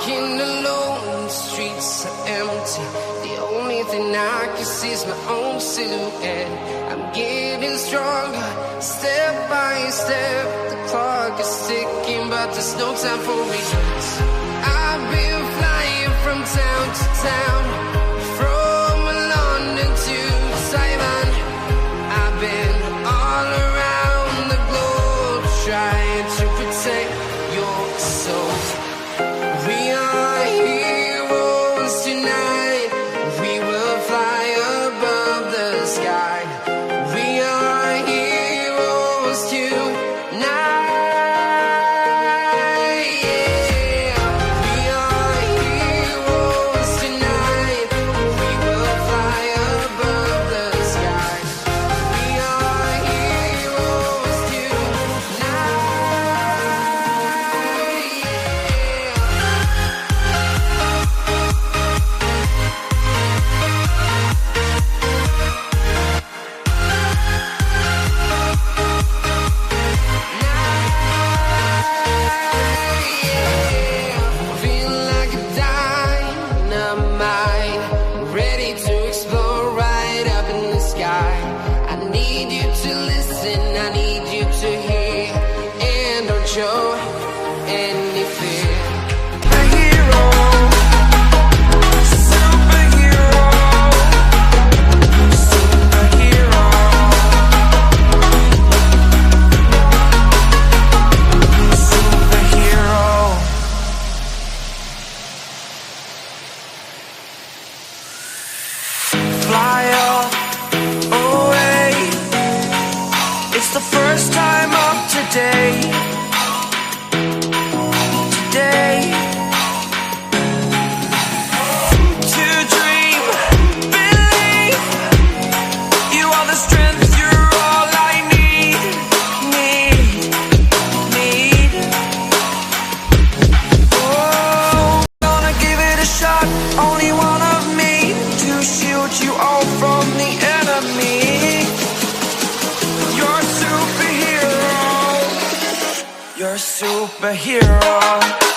walking alone, the streets are empty. The only thing I can see is my own silhouette. I'm getting stronger, step by step. The clock is ticking, but there's no time for regrets. I've been flying from town to town, from London to Taiwan. I've been all around the globe, trying to protect your soul. We are heroes tonight. We will fly above the sky. We are heroes tonight. Yeah. We are heroes tonight. We will fly above the sky. We are heroes tonight. Feel like a dynamite, ready to explore right up in the sky. I need you to listen, I need you to hear, and don't show any fear. A hero, superhero, superhero. Superhero. Fly up away. It's the first time of today. Today. To dream, believe. You are the strength, you're all I need. Oh, gonna give it a shot. Only one of me to shield you all from the enemy. You're a superhero. You're a superhero.